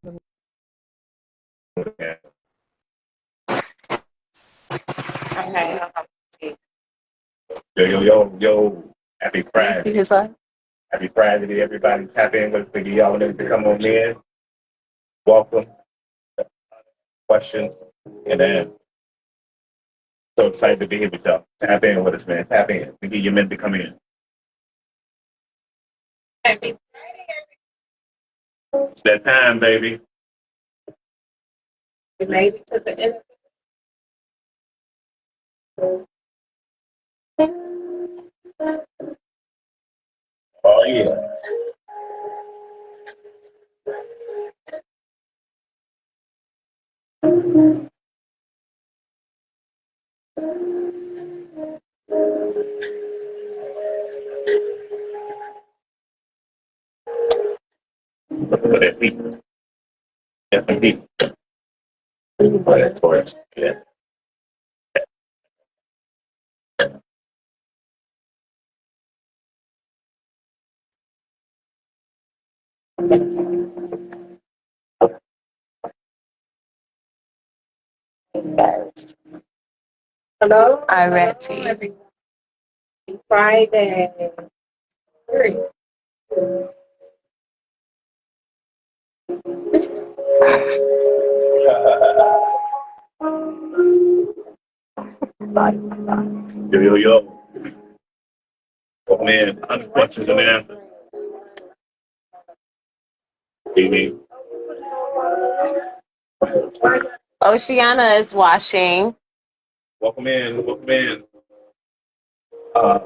Okay. Okay. Yo, yo, yo, yo. Happy See Friday. his live? Happy Friday to everybody. Tap in with me. Y'all need to come on in. Welcome. Questions and then so excited to be here with y'all. Tap in with us, man. Tap in. We need your men to come in. Happy. It's that time, baby. We made it to the end. Oh yeah. Look at that beat. That's some beat. Put that torch. Yeah. Yes. Hello. I read to you. Friday. Three. Yo, yo, yo. Oh man, other questions and answers. Amy. Oceana is washing. Welcome in. Welcome in. Uh,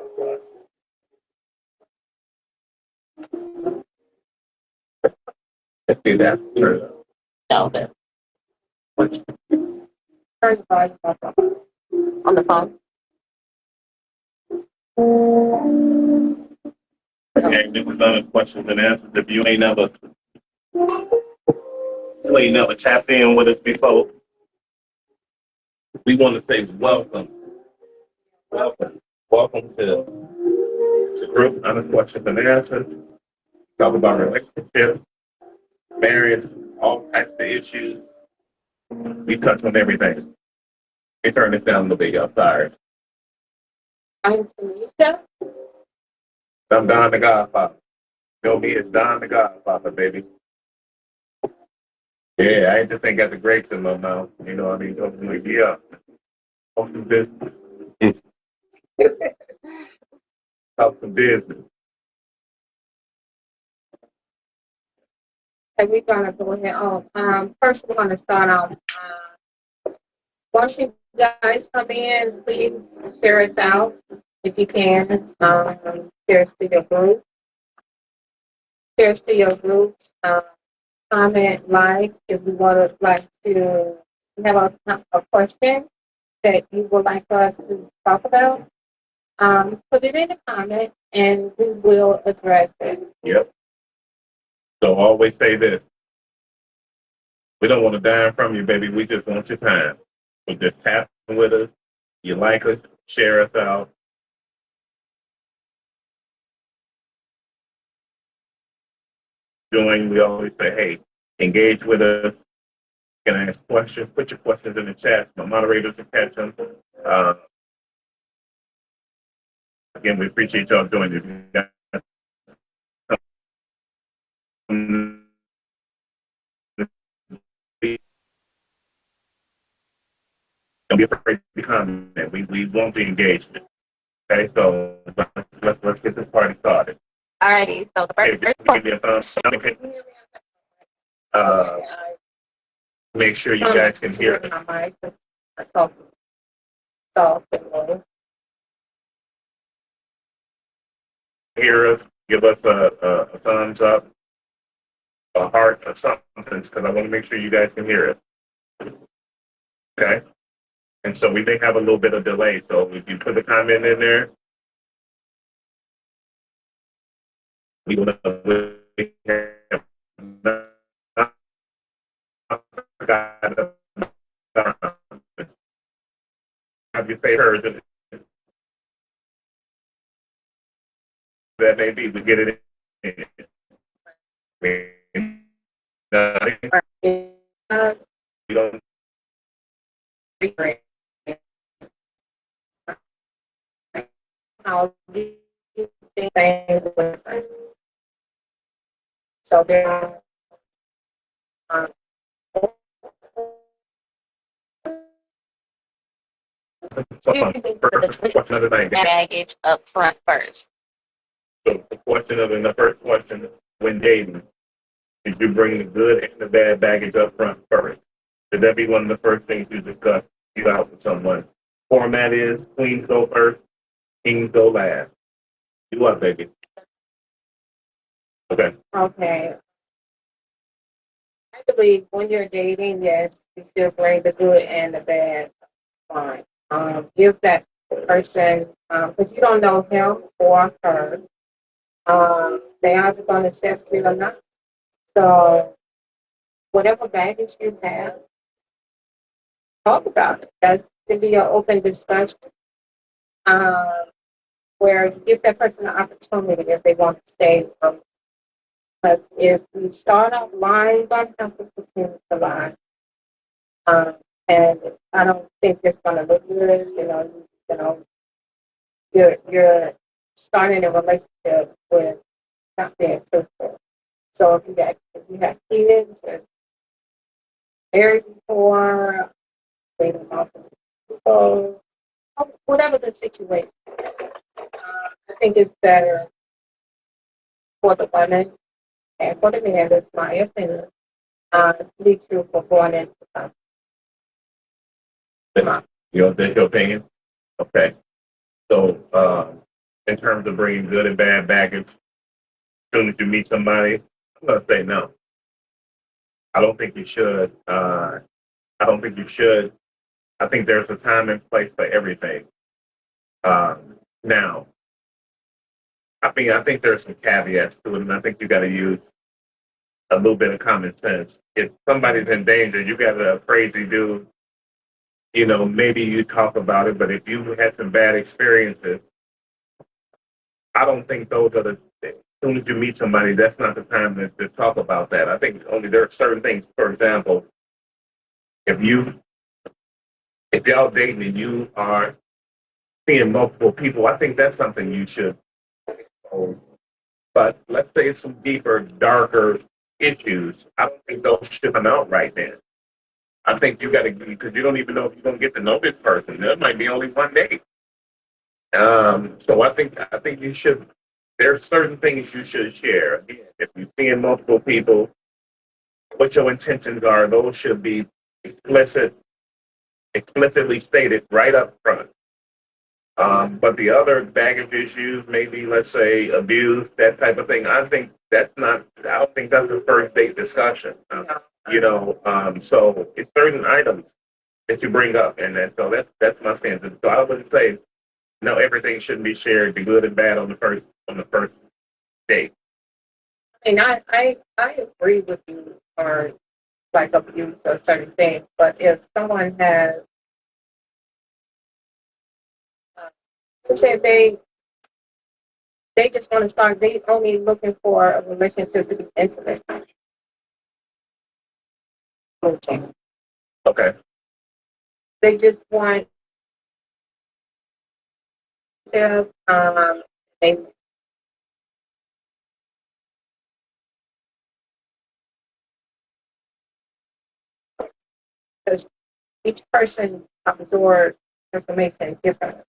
let's do that. Sure. No, the on the phone. Okay, this is questions and answers. If you ain't never tapped in with us before, we want to say welcome. Welcome. Welcome to the group under questions and answers. Talk about relationships, marriage, all types of issues. We touch on everything. We turn this down a little bit, y'all. Sorry. I'm Tanisha. I'm Don the Godfather. Know me as Don the Godfather, baby. Yeah, I just ain't got the grapes in my mouth. You know what I mean? I'm like, yeah. Talk some business. Talk some business. And we're gonna go ahead on. First we're gonna start off. Once you guys come in, please share it out if you can. Share it to your group. Share it to your groups. Comment, like if you want to like to have a question that you would like us to talk about. Put it in the comment and we will address it. Yep. So always say this. We don't want to dime from you, baby. We just want your time. So just tap in with us. You like us, share us out. Join. We always say, hey, engage with us. You can ask questions. Put your questions in the chat. My moderators will catch them. Uh, again, we appreciate y'all joining us. Don't be afraid to comment. We want the engagement. Okay, so let's get this party started. Alrighty, so the first Give me a thumbs up. Uh, make sure you guys can hear it. Hear us. Give us a thumbs up, a heart, or something, because I want to make sure you guys can hear it. Okay. And so we may have a little bit of delay. So if you put the comment in there, we will have you say her that may be. We get it in. No, It does you don't. regret. How do you think things with us? So there are So, first question of the night. baggage up front first. So the first question, when dating, did you bring the good and the bad baggage up front first? Should that be one of the first things you discuss you out with someone? Format is queens go first, kings go last. You what, baby? Okay. Okay. I believe when you're dating, yes, you should bring the good and the bad. Fine. Give that person, because you don't know him or her. They either going to accept it or not. So whatever baggage you have, talk about it. That's to be an open discussion. Um, where you give that person an opportunity if they want to stay. Because if you start off lying, you're going to have to continue to lie. Um, and I don't think it's going to look good. You know, you're starting a relationship with not being truthful. So if you have kids or married before, dating multiple people, whatever the situation, I think it's better for the women and for the men. That's my opinion. To be truthful going into something. That's your opinion? Okay. So, in terms of bringing good and bad baggage, as soon as you meet somebody, I'm going to say no. I don't think you should. I don't think you should. I think there's a time and place for everything. Now, I think there's some caveats to it, and I think you got to use a little bit of common sense. If somebody's in danger, you got a crazy dude, maybe you talk about it, but if you had some bad experiences, I don't think those are as soon as you meet somebody, that's not the time to talk about that. I think only there are certain things. For example, if you if y'all dating and you are seeing multiple people, I think that's something you should. But let's say it's some deeper, darker issues. I don't think those should come out right then. I think you got to, because you don't even know if you're going to get to know this person. There might be only one date. So I think you should. There's certain things you should share. Again, if you're seeing multiple people, what your intentions are, those should be explicitly stated right up front. But the other baggage issues, maybe let's say abuse, that type of thing, I think that's not. I don't think that's a first date discussion. So it's certain items that you bring up, and that's my stance. So I wouldn't say no, everything shouldn't be shared, the good and bad on the first date. And I agree with you or like abuse or certain things, but if someone has, let's say they just want to start, they only looking for a relationship to be intimate. Okay. Okay. They just want to, they because each person absorbs information differently.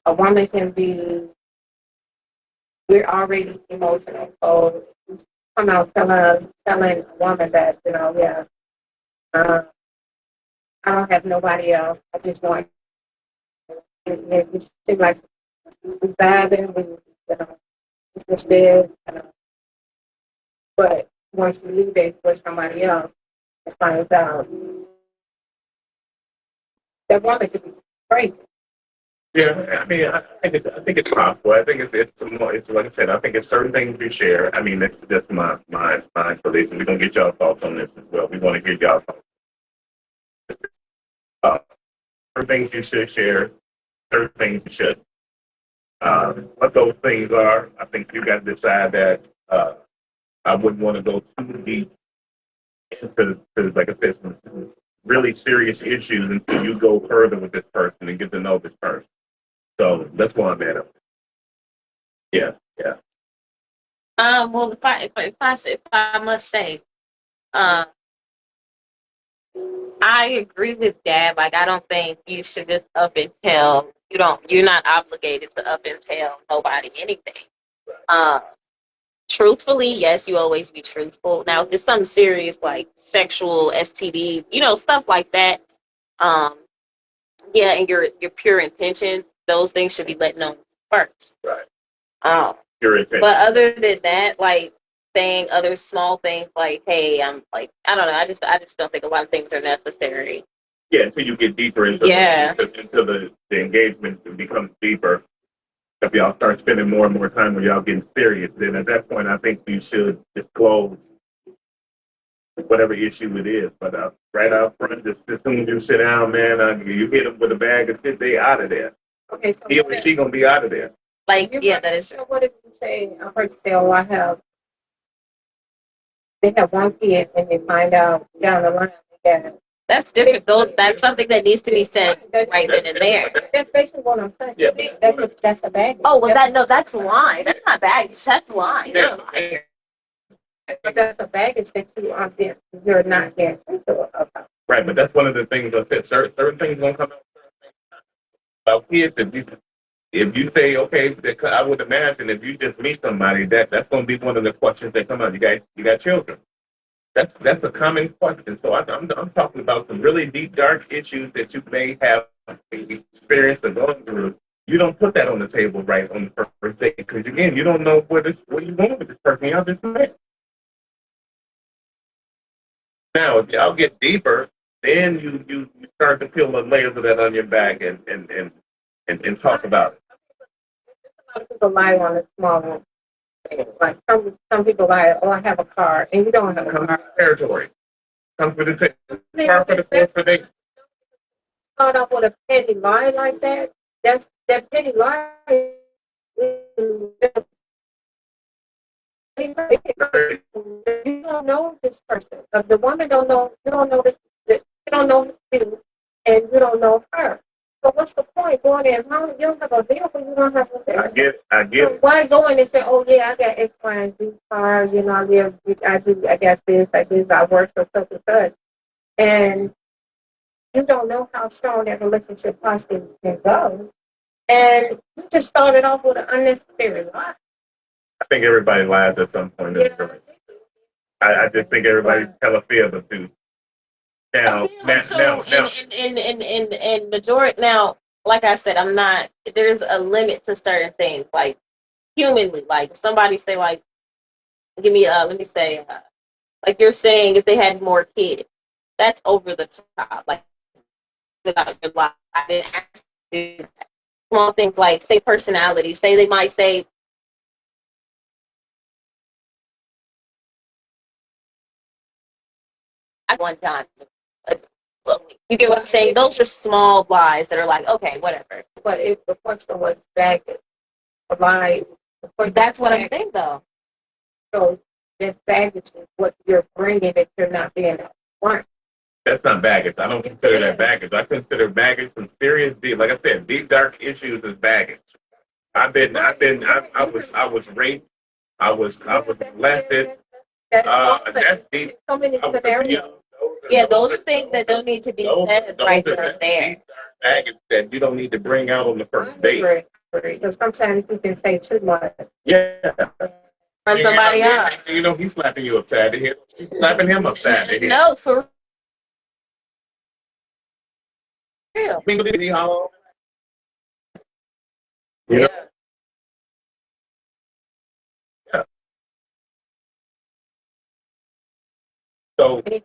A woman can be, we're already emotional, so you come out telling a woman that, yeah, uh, I don't have nobody else. I just want, you seem like we vibing, you know, just there, but once you leave it with somebody else, it finds out that woman could be crazy. Yeah, I mean, I think it's possible. I think it's like I said. I think it's certain things we share. I mean, that's just my belief. We're gonna get y'all thoughts on this as well. We want to hear y'all thoughts. Uh, certain things you should share. Certain things you should. What those things are, I think you got to decide that. I wouldn't want to go too deep to like I said, some really serious issues until you go further with this person and get to know this person. So that's why I'm at. Yeah, yeah. Well, if I must say, uh, I agree with Dad. Like, I don't think you should just up and tell. You're not obligated to up and tell nobody anything. Um, Truthfully, yes, you always be truthful. Now, if it's something serious like sexual STD, stuff like that, um, yeah, and your pure intentions, those things should be let known first. Right. Um, Your intention. but other than that, like saying other small things like, "Hey, I'm like," I don't know. I just don't think a lot of things are necessary. Yeah, until you get deeper into until the engagement becomes deeper. If y'all start spending more and more time when y'all getting serious, then at that point, I think you should disclose whatever issue it is. But right out front, just as soon as you sit down, man, you hit them with a bag of shit, they out of there. Okay, so He or she gonna be out of there. Like, yeah, that is. So what if you say, I heard you say, oh, they have one kid and they find out down the line that That's difficult. That's something that needs to be said right then and there. that's basically what I'm saying. Yeah. That's a bad. Oh, well, that's lying. That's not baggage. That's lying. Yeah. But that's the baggage that you're not being truthful about. Right, but that's one of the things I said. Certain things gonna come out. About kids, if you say okay, I would imagine if you just meet somebody, that's gonna be one of the questions that come out. You got children. That's a common question. So I'm talking about some really deep, dark issues that you may have experienced or gone through. You don't put that on the table right on the first date because again, you don't know where you're going with this person. Y'all just met. Now, if y'all get deeper, then you start to peel the layers of that on your back and talk about it. A lot of people lie on a small thing. Like some people lie, oh, I have a car, and you don't have a car. Territory. Come for the car for the force for they. Start off with a petty lie like that. That petty lie. You don't know this person. The woman don't know. You don't know this. You don't know you, and you don't know her. So what's the point going in? You don't have a vehicle. You don't have a vehicle. I get So why go in and say, oh yeah, I got X, Y, and Z car. I got this. I work for such and such, and you don't know how strong that relationship possibly can go. And you just started off with an unnecessary lie. I think everybody lies at some point. I just think everybody's tell a fib or two. Now, in majority now, like I said, I'm not. There's a limit to certain things, like humanly. Like if somebody say, like, give me let me say, like you're saying, if they had more kids, that's over the top. Like without your life, I didn't ask you to do that. Small things like say personality. Say they might say. One time. You get what I'm saying? Those are small lies that are like, okay, whatever. But if the question was baggage, a lie, That's what I'm saying, though. so this baggage is what you're bringing that you're not being upfront. That's not baggage. I don't consider that baggage. I consider baggage some serious deep. Like I said, deep dark issues is baggage. I was raped. I was molested. That's deep. So many scenarios. Yeah, those are things that don't need to be said right there. Deep dark baggage that you don't need to bring out on the first date. Because sometimes you can say too much. Yeah. Run somebody off. He's slapping you upside the head. He's slapping him upside the head. No, for real. Yeah. Yeah. So, okay.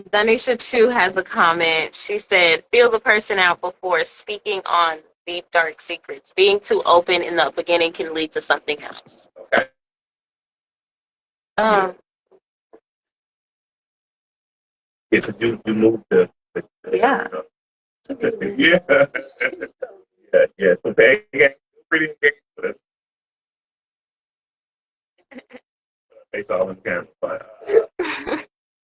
Danisha too has a comment. She said, "Feel the person out before speaking on deep dark secrets. Being too open in the beginning can lead to something else." Okay. Yeah, You moved to. Yeah. Yeah. Yeah. So they pretty engaged with us. face all in camera. But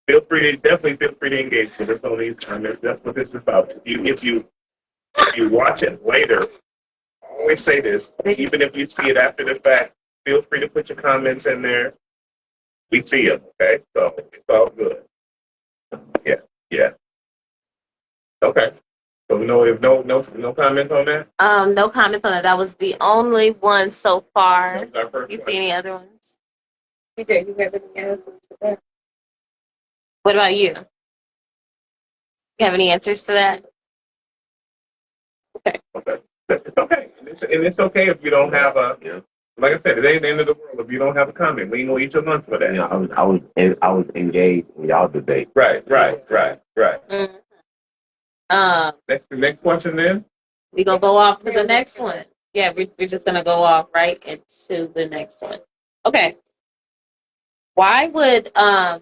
definitely feel free to engage with us on these comments. That's what this is about. If you watch it later, I always say this, even if you see it after the fact, feel free to put your comments in there. We see them, okay? So it's all good. Yeah. Okay. So no comments on that? No comments on it. That was the only one so far. That was our first You see question. any other ones? TJ, you have any answers to that? What about you? You have any answers to that? Okay. It's okay. And it's okay if you don't have like I said, it ain't the end of the world if you don't have a comment. We know each other for that. You know, I was engaged in y'all debate. Right. Mm. Next question then. We gonna go off to the next one. Yeah, we're just gonna go off right into the next one. Okay. Why would a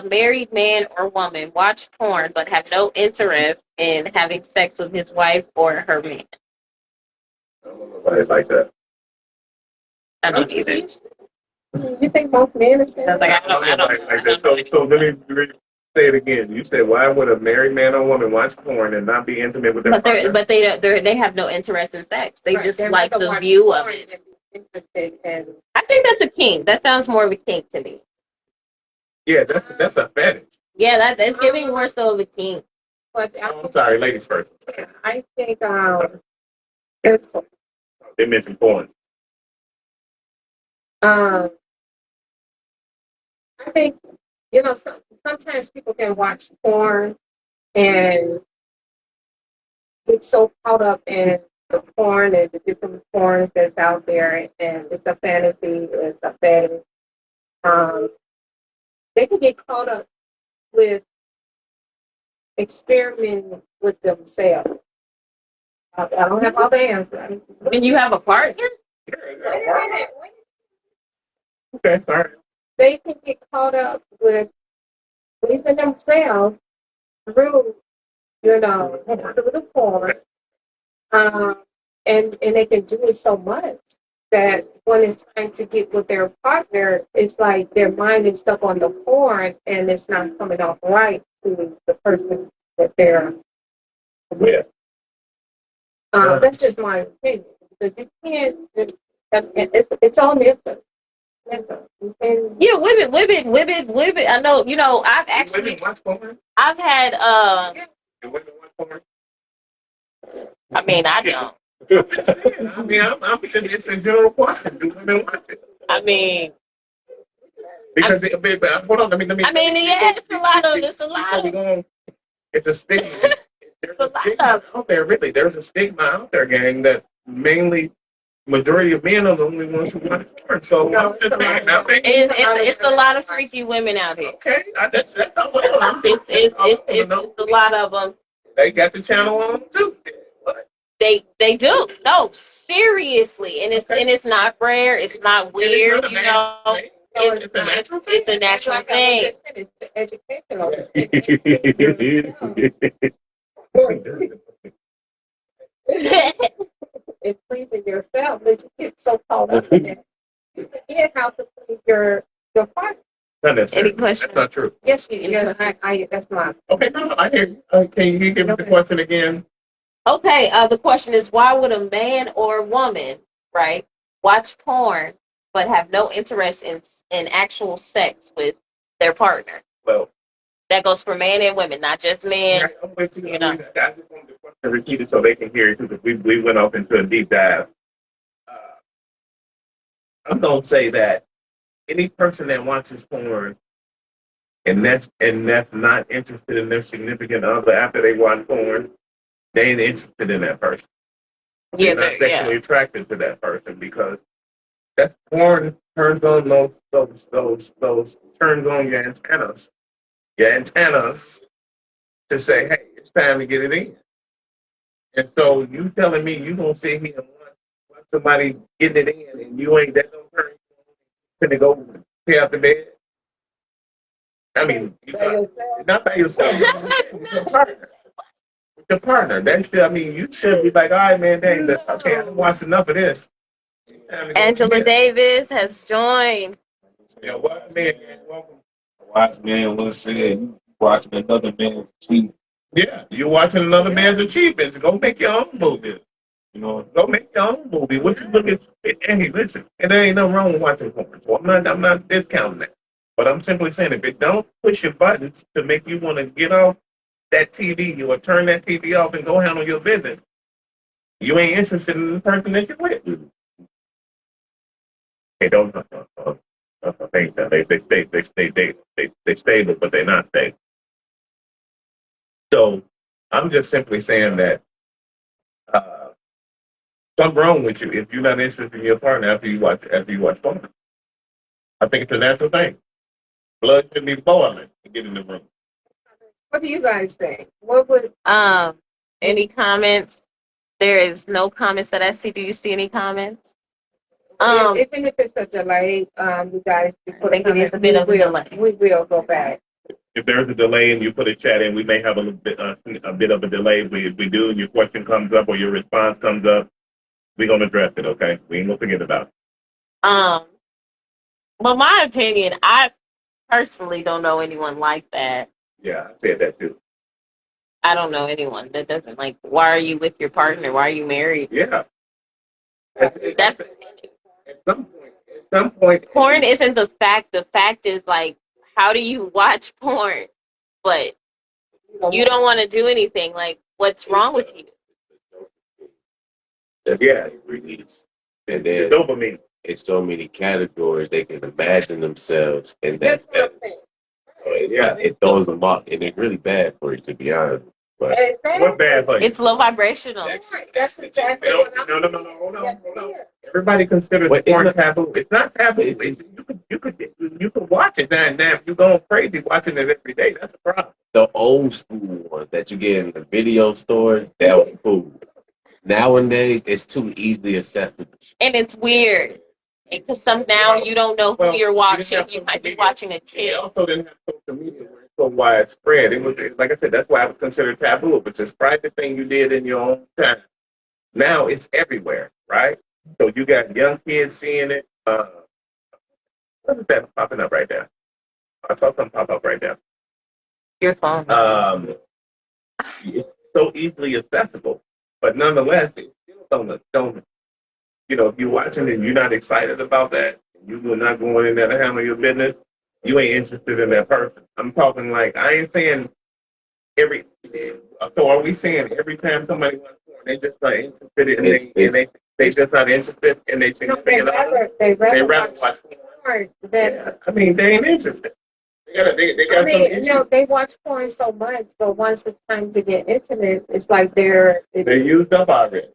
married man or woman watch porn but have no interest in having sex with his wife or her man? I don't know nobody like that. I don't either. You think most men are saying I was like, that? I don't Like that. So let me say it again. You said, why would a married man or woman watch porn and not be intimate with their partner? But they have no interest in sex. They Right, just they're like not the watching view of porn it. and be interested in- I think that's a kink. That sounds more of a kink to me. Yeah, that's a fetish. Yeah, that's giving more so of a kink. But I'm sorry, ladies first. I think it's They mentioned porn. I think sometimes people can watch porn and get so caught up in the porn and the different porns that's out there, and it's a fantasy, it's a fetish. They can get caught up with experimenting with themselves. I don't have all the answers. When you have a partner? Okay, all right. They can get caught up with pleasing themselves through, through the porn. And they can do it so much that when it's time to get with their partner, it's like their mind is stuck on the porn and it's not coming off right to the person that they're with. That's just my opinion. Because you can't, it's all mental. And Yeah, women. I know, I've actually, Women watch porn? I've had, Do women watch porn? I mean, I don't. I mean, it's a general question. Do women watch it? I mean, Because hold on, let me. yeah, it's a lot of. It's a stigma. There's a stigma out there. Really, there's a stigma out there, gang. That mainly majority of men are the only ones who watch porn. So I'm just saying, I think It's a lot of freaky women out here. okay. That's not what I'm. It's a lot of them. They got the channel on too. What? They do. No, seriously, and it's not rare. It's not weird. It's a natural thing. it's educational. It's pleasing yourself, but you get so caught up in it. You forget how to please your partner. Not necessarily. Any question? That's not true. Yes, that's not. Okay, no, I hear you. Can you give me the question again? Okay, the question is, why would a man or woman, right, watch porn but have no interest in actual sex with their partner? Well, That goes for men and women, not just men. I'm with you. I just wanted the question repeated so they can hear it too, because we went off into a deep dive. I'm gonna say that any person that watches porn and that's not interested in their significant other after they watch porn, they ain't interested in that person. Yeah, They're not sexually attracted to that person because that porn turns on those turns on your antennas to say, hey, it's time to get it in. And so you telling me you gonna sit here and watch somebody getting it in and you ain't that no person gonna go pay out the bed? I mean, not by yourself, with your partner. With your partner. You should be like, all right, man, dang, okay, I've watched enough of this. Angela Davis has joined. Yeah, what man? Welcome. Wise man once said, "You watching another man's cheat." Yeah, you're watching another man's achievements. Go make your own movie. You know, go make your own movie. What you look at? Hey, listen, and there ain't nothing wrong with watching porn. So I'm not discounting that. But I'm simply saying, if it don't push your buttons to make you want to get off that TV or turn that TV off and go handle your business, you ain't interested in the person that you're with. They don't. They stable, but they're not stable. So I'm just simply saying that something wrong with you if you're not interested in your partner after you watch porn. I think it's a natural thing. Blood should be boiling to get in the room. What do you guys think? What would Any comments? There is no comments that I see. Do you see any comments? even if it's a delay, you guys I think it is a bit of a delay. We will go back. If there's a delay and you put a chat in, we may have a bit of a delay. If we do, and your question comes up or your response comes up, we're gonna address it. Okay, we ain't gonna forget about it. Well, my opinion, I personally don't know anyone like that. Yeah, I said that too. I don't know anyone that doesn't like. Why are you with your partner? Why are you married? Yeah, That's at some point. porn isn't the fact. The fact is like, how do you watch porn, but you don't want to do anything? Like, what's wrong with you? Yeah, Release. And the then dopamine. it's so many categories they can imagine themselves in That's that. what I'm saying. Yeah, it throws them off, and it's really bad for you, to be honest. But What bad for you? It's low vibrational. That's exactly No, what I'm no, no, no, no, hold on, Yes, hold it on. is. Everybody considers What, porn isn't it- taboo. It's not taboo. You could watch it now and then. If you're going crazy watching it every day, that's a problem. the old school ones that you get in the video store, that was cool. Nowadays, it's too easily accessible. And it's weird because now you don't know who you're watching. You might be watching a It kid. also didn't have social media where it's so widespread. Like I said, that's why it was considered taboo. It was this private thing you did in your own time. Now it's everywhere, right? So you got young kids seeing it. What is that popping up right now? I saw something pop up right now. Your phone. It's so easily accessible, but nonetheless, it still don't. If you're watching and you're not excited about that, you are not going in there to handle your business, you ain't interested in that person. I'm talking like, I ain't saying every, so are we saying every time somebody wants porn, they just not interested they just not interested in they significant other? They rather watch porn. porn than Yeah, I mean, they ain't interested. They got some issues. they watch porn so much, but once it's time to get intimate, it's like they're used up already.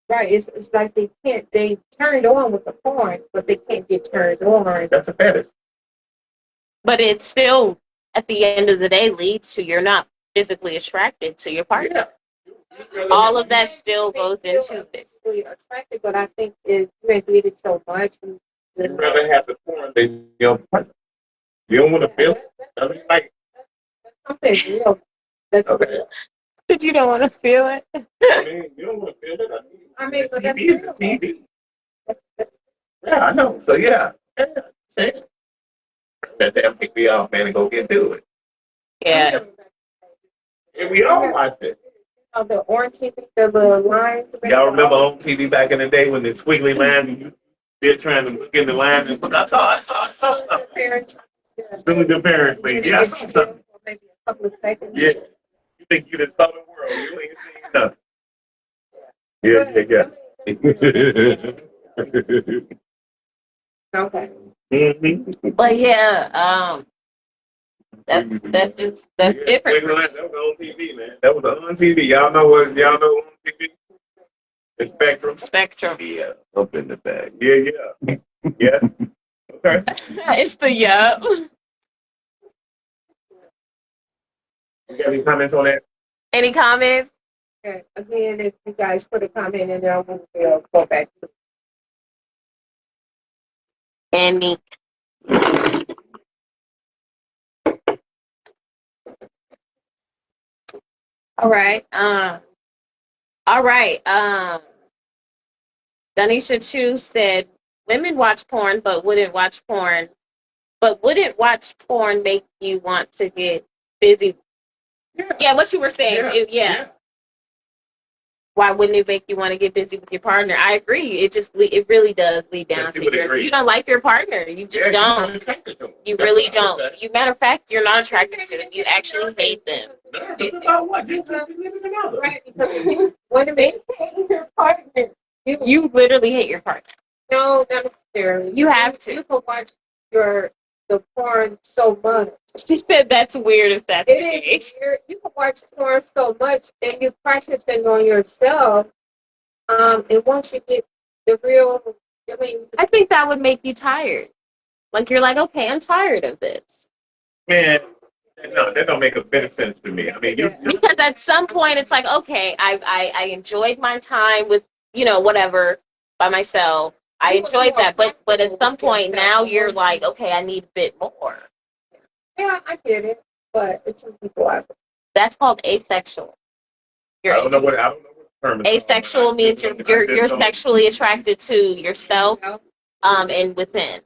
right. It's like they turned on with the porn, but they can't get turned on. That's a fetish. But it still, at the end of the day, leads to you're not physically attracted to your partner. Yeah. All of that still goes into this. Physically attracted, but I think you did it so much. You'd rather have the porn than your partner. You don't want to feel it. I mean, like, Something real. That's okay. But you don't want to feel it. I mean, you don't want to feel it. but that's TV is a real. TV. That's Yeah, I know. So, yeah. See? That damn pick me off, man, and go get to it. Yeah. And we all watched it. the orange TV, the little lines. Y'all remember on TV back in the day when the squiggly line, and they're trying to look in the line and look, I saw something. Parents. Some of the parents, but yeah, I saw something. Maybe a couple of seconds. Yeah. You think you just saw the world. You ain't seen nothing. Yeah. Okay. Mm-hmm. But yeah, that's different. That was on TV, man. That was on TV. Y'all know on TV? The Spectrum. Spectrum. Yeah, up in the bag. Yeah. Yeah. Okay. It's the yup. You got any comments on that? Any comments? Okay. Again, if you guys put a comment in there, we'll go back to Any. All right. All right. Danisha Chu said women watch porn but wouldn't watch porn But wouldn't watch porn make you want to get busy? Yeah, what you were saying. Yeah. Why wouldn't it make you want to get busy with your partner? I agree. It really does lead down Yes, you to would agree. you don't like your partner. You just Yeah, you're don't. not attracted to them. You That's really what I would don't. say. You matter of fact, you're not attracted to them. You actually hate them. No, it's about what? You're living another. Right, because when a man hates your partner, You literally hate your partner. no, not necessarily. You have to. You can watch the porn so much. She said that's weird if that's the It case. is weird. You can watch porn so much and you practicing on yourself. And once you get the real, I mean, I think that would make you tired. Like you're like, okay, I'm tired of this. Man, no, that don't make a bit of sense to me. I mean, you Because at some point it's like, okay, I enjoyed my time with, whatever by myself. I enjoyed that. But at some point now you're like, okay, I need a bit more. yeah, I get it, but it's some people out That's called asexual. I don't know what the term is. Asexual means you're sexually attracted to yourself, there. and within.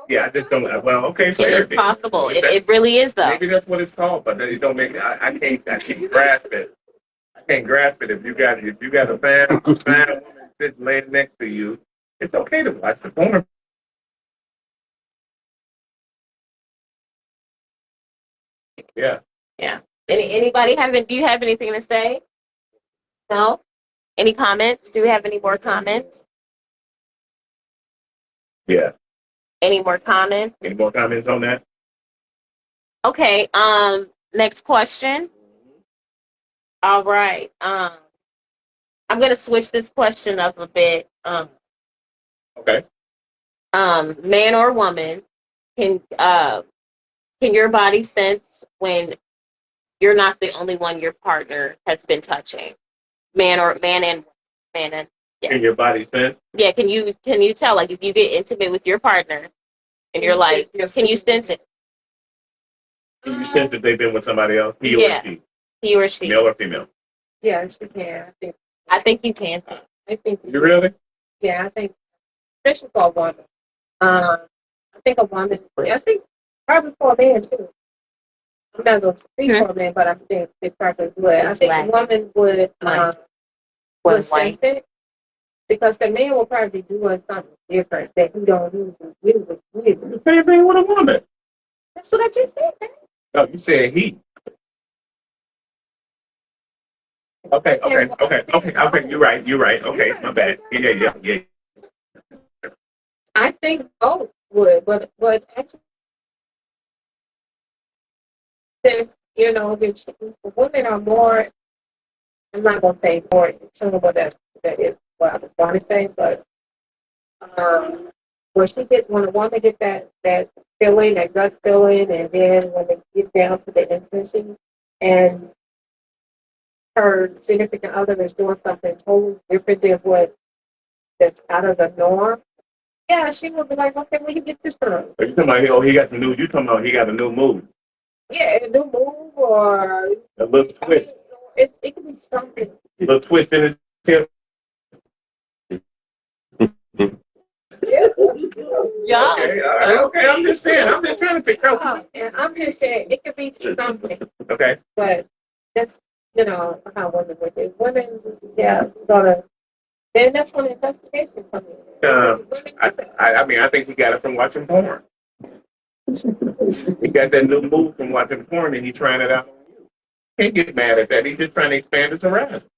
Yeah, I just don't. Well, okay, It fair. is possible. It really is though. Maybe that's what it's called, but it don't make. I can't grasp it. I can't grasp it. If you got a fan woman sitting laying next to you, it's okay to watch the porn. Yeah. Anybody do you have anything to say? No? Any comments? Do we have any more comments? Yeah. Any more comments? Any more comments on that? Okay, next question. All right. I'm gonna switch this question up a bit. Okay. Man or woman, can your body sense when you're not the only one your partner has been touching? Man and yeah. In your body sense. Yeah, can you tell, like, if you get intimate with your partner and you're like, can you sense it? Can you sense that they've been with somebody else? He or Yeah. she, He or she? male or female? Yeah, she can. I think you can. I think. You really? Yeah, I think, especially for a woman. I think a woman. I think probably for a man too. I'm not going to speak for a man, but I think they probably would. I think a woman would sense it because the man will probably be doing something different that he don't usually do with you. The same thing with a woman. That's what I just said. Man. No, you said he. Okay. You're right. Okay, my bad. Yeah. I think both would, but actually, there's the women are more. I'm not gonna say more in tune, but that is what I was going to say. But when a woman get that feeling, that gut feeling, and then when they get down to the intimacy, and her significant other is doing something totally different than what that's out of the norm. Yeah, she will be like, okay, where you get this from? Are you talking about, he got some new, you talking about he got a new move. Yeah, a new move or A little twist. It could be something. A little twist in his tip. Yeah. Okay, I'm just saying. I'm just trying to figure out. And I'm just saying, it could be something. Okay. But that's, how women would do. Women, yeah, then that's when the investigation comes in. I think he got it from watching porn. He got that new move from watching porn and he trying it out on you. Can't get mad at that. He's just trying to expand his horizon.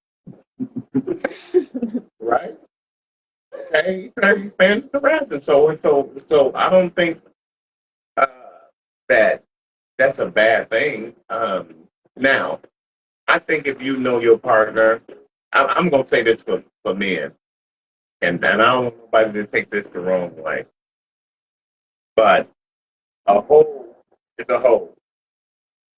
Right? Okay, he's trying to expand his horizon. So I don't think that that's a bad thing. Now, I think if you know your partner, I'm going to say this for men, and I don't want nobody to take this the wrong way, but a hole is a hole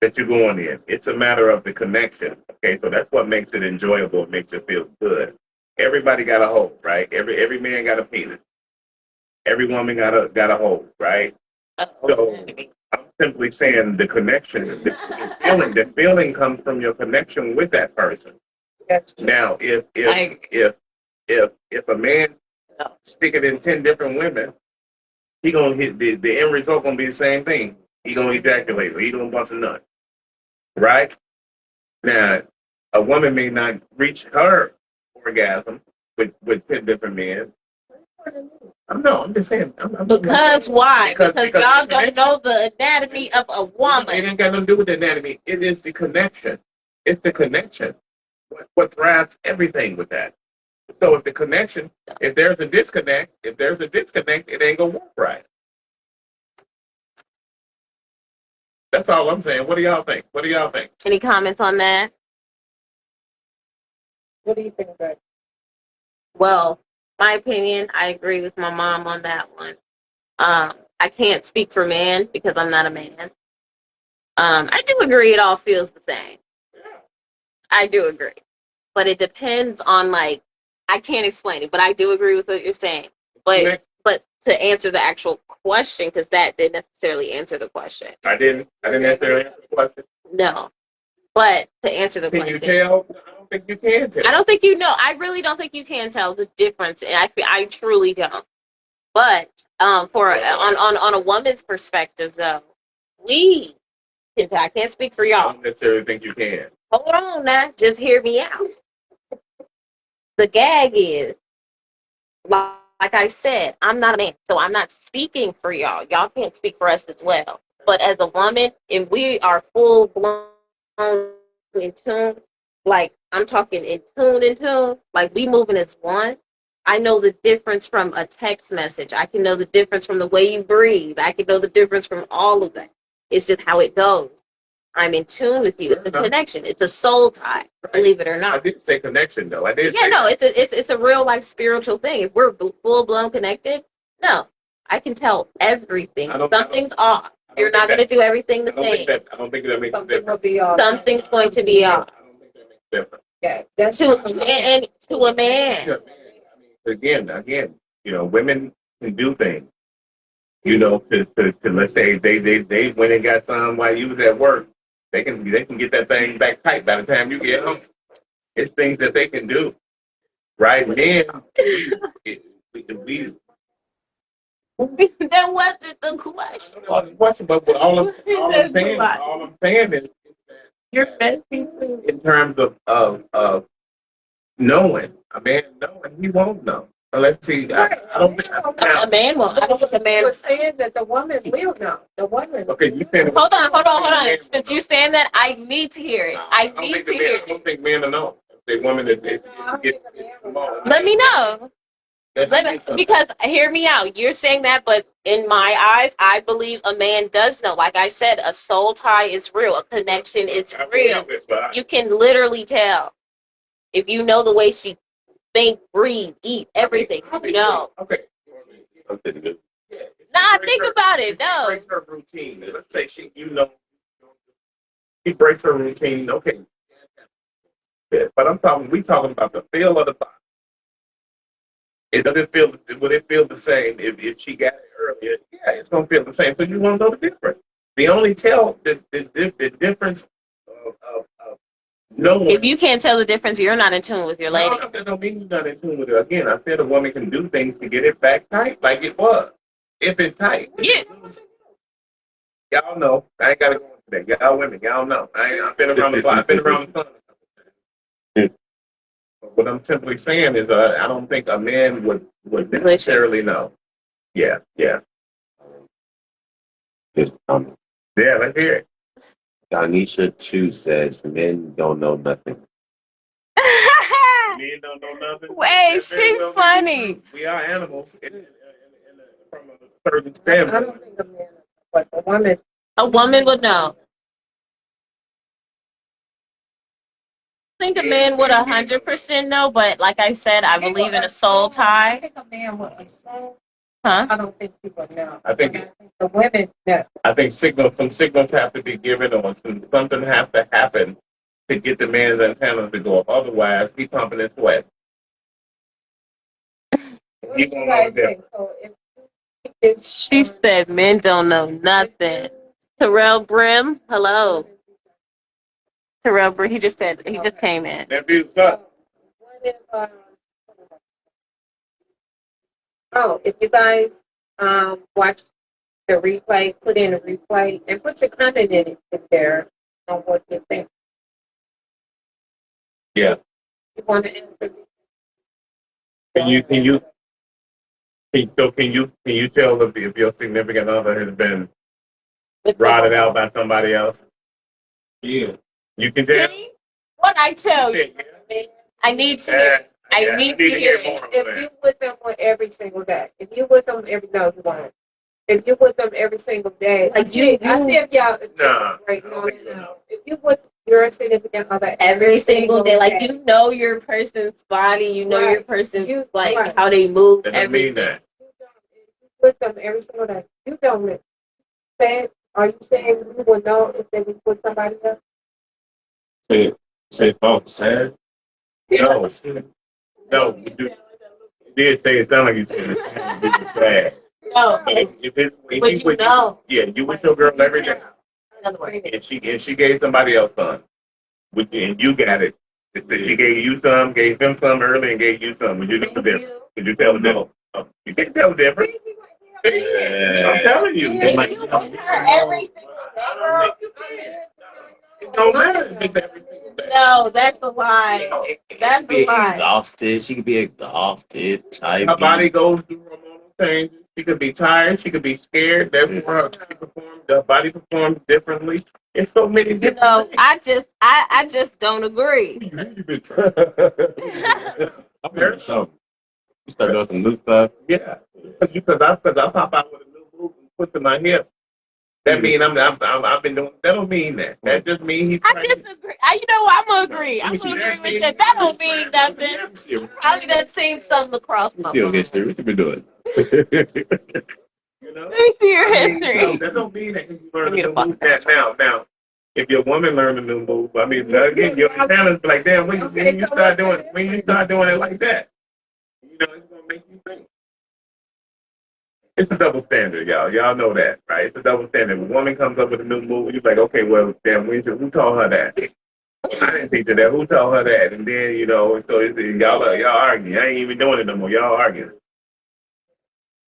that you're going in. It's a matter of the connection, okay? So that's what makes it enjoyable. It makes it feel good. Everybody got a hole, right? Every man got a penis. Every woman got a hole, right? So I'm simply saying the connection, the feeling comes from your connection with that person. Now, if a man stick it in 10 different women, he gonna hit the end result gonna be the same thing. He gonna ejaculate or he gonna bust a nut. Right? Now, a woman may not reach her orgasm with 10 different men. I'm just saying. Because why? Because Y'all don't know the anatomy of a It woman. ain't got nothing to do with the anatomy. It is the connection. It's the connection. What drives everything with that. So if the connection, if there's a disconnect, it ain't gonna work right. That's all I'm saying. What do y'all think? Any comments on that? What do you think about it? Well, my opinion, I agree with my mom on that one. I can't speak for men because I'm not a man. I do agree it all feels the same. I do agree. But it depends on like I can't explain it, but I do agree with what you're saying. But to answer the actual question, because that didn't necessarily answer the question. I didn't answer the question. No. But to answer the Can question. you tell? I don't think you can tell. I don't think you know. I really don't think you can tell the difference. And I truly don't. But for on a woman's perspective though, I can't speak for I y'all. don't necessarily think you can. Hold on now, just hear me out. The gag is, like I said, I'm not a man, so I'm not speaking for y'all. Y'all can't speak for us as well. But as a woman, if we are full blown in tune, like I'm talking in tune, like we moving as one. I know the difference from a text message. I can know the difference from the way you breathe. I can know the difference from all of that. It's just how it goes. I'm in tune with you. It's a connection. It's a soul tie, believe it or I not. didn't say connection though. I did. Yeah, no, it's a real life spiritual thing. If we're full blown connected, no, I can tell everything. Something's off. You're not going to do everything the same. I don't think that makes a Something will difference. be off. Something's going to be off. I don't think that makes a difference. Yeah, that's And to a man, Again, women can do things. To let's say they went and got some while you was at work. They can get that thing back tight by the time you get home. It's things that they can do, right? Men, we that wasn't the question. but all I'm saying is You're messy. in terms of knowing, a man knowing, he won't know unless he. I don't think. A man will. I don't think a man. We're saying that the woman will know. The woman. Okay, you said. Hold on. Since you saying that, I need to hear it. I need to hear I it. don't think men will know. The woman that get Let me know. That's Because hear me out. You're saying that, but in my eyes, I believe a man does know. Like I said, a soul tie is real. A connection is real. You can literally tell if you know the way she think, breathe, eat, everything. You know. Okay. Nah, think about it. She No. breaks her routine. Let's say she breaks her routine. Okay. Yeah, but we talking about the feel of the body. Would it feel the same if she got it earlier? Yeah, it's gonna feel the same. So you want to know the difference. The only tell the difference of knowing. If you can't tell the difference, you're not in tune with your lady. No, that don't mean you're not in tune with it. Again, I said a woman can do things to get it back tight like it was. If it's tight. Yeah. Y'all know. I ain't gotta go into that. Y'all women, y'all know. I've been around the block. I've been around the sun. What I'm simply saying is, I don't think a man would necessarily know. Yeah. Just Yeah, let's hear it. Danisha Chu says men don't know nothing. Men don't know nothing. Wait, That's very she's well funny. We are animals from a certain I standpoint. don't think a man, but the woman. A woman would know. I think a man would 100% know, but like I said, I believe in a soul I tie. think a man with a soul. Huh? I don't think people know. I think The women know. I think some signals have to be given or something has to happen to get the man's antennas to go up. Otherwise, he's pumping his sweat. What do you guys think? So if She said men don't know nothing. Terrell Brim, hello. Terrell Brim, he just came in. That view's up. What if if you guys watch the replay, put in a replay, and put your comment in there on what you think. Yeah. You want to answer? Can you tell if your significant other has been rotted out by somebody else? Yeah. You can tell. See? What I tell you, I need to hear. I need to hear it. more of If that. you with them every single day, if you with them every no, you won't. If you with them every single day, Like I see if y'all Nah, right I now. don't think so. If you with your significant other Every single day, like you know your person's body, you know your Right. person's You- like right. how they move, That doesn't mean everything. that. with them every single day, you don't say. Are you saying you will know if they was with somebody else? Say thought sad. No. No, but you did say it sounded like you said it sounded like sad. No, If but you you with, know. yeah, you with your girl every day, In other words, and she gave somebody else some, with you, and you got it. It said she gave you some, gave them some early, and gave you some. Would you know the difference? Would you tell the difference? Oh, you can't tell the difference. I'm telling you. if you with her every single day, It don't matter if it's every single day. no, that's a lie. That's a Be lie. exhausted. She could be exhausted. Her body goes through hormonal changes. She could be tired. She could be scared. Therefore, the body performs differently. It's so many You different know, things. I just don't agree. I'm learning something. You start doing some new stuff. Yeah, because I pop out with a new move and put to my hip. That mean I've been doing. That don't mean that. That just mean he's. I disagree. You know what? I'm gonna agree. I'm gonna agree with that. That don't mean nothing. Probably done seen something across my Still mind. history. What you been doing? You know? Let me see your I mean, history. no, that don't mean that you learn a new move that now. Now, if your woman learned a new move, I mean, again, your antennas be like, damn, when you start doing it like that, you know, it's gonna make you think. It's a double standard, y'all. Y'all know that, right? It's a double standard. If a woman comes up with a new move, you're like, okay, well, damn, who taught her that? I didn't teach her that. Who taught her that? And then, you know, so y'all arguing. I ain't even doing it no more. Y'all arguing.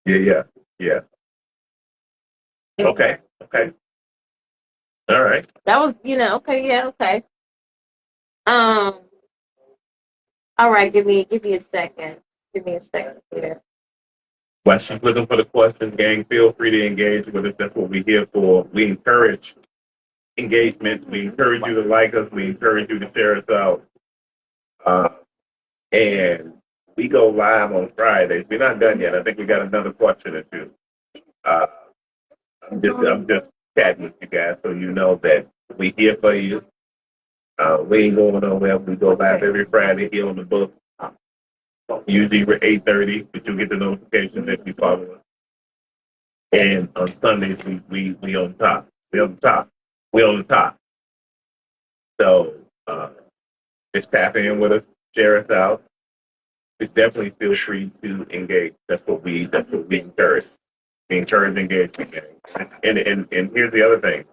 Yeah. Okay. All right. That was, okay, yeah, okay. All right, give me a second. Give me a second here. While she's looking for the questions, gang, feel free to engage with us. That's what we're here for. We encourage engagement. We encourage you to like us. We encourage you to share us out. And we go live on Fridays. We're not done yet. I think we got another question or two. Uh, I'm just chatting with you guys so you know that we here for you. We ain't going nowhere. We go live every Friday here on the book. Usually we're 8:30, but you'll get the notifications if you follow us. And on Sundays we on top. We on the top. We on the top. So just tap in with us, share us out. But definitely feel free to engage. That's what we encourage. We encourage engagement. And here's the other thing.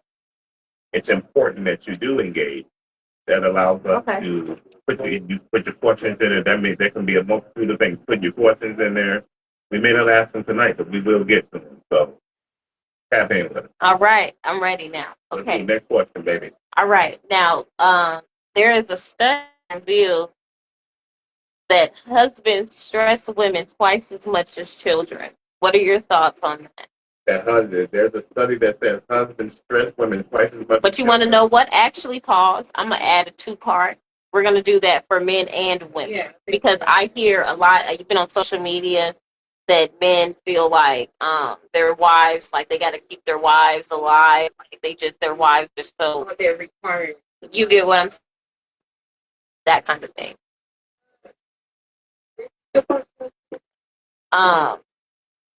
It's important that you do engage. That allows us to you put your questions in it. That means there can be a multitude of things. Put your questions in there. We may not ask them tonight, but we will get to them. So tap in with us. All right, I'm ready now. Let's do Okay. the next question, baby. All right. Now, there is a study that reveals that husbands stress women twice as much as children. What are your thoughts on that? There's a study that says husbands stress women twice as much. But you want to know what actually caused? I'm gonna add a two-part. We're gonna do that for men and women. Yeah. Because I hear a lot, even on social media, that men feel like their wives, like they got to keep their wives alive. Like their wives are so. They're required. You get what I'm saying? That kind of thing.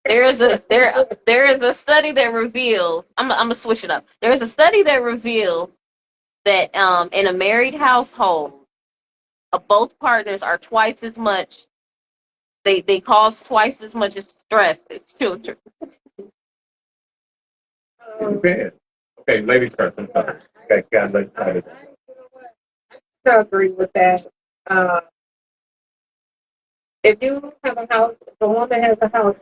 There is a study that reveals. I'm gonna switch it up. There is a study that reveals that in a married household, both partners are twice as much. They cause twice as much as stress as children. Okay, ladies first. I'm sorry. Okay, God, let's try this. I agree with that. If you have a house, if a woman has a house,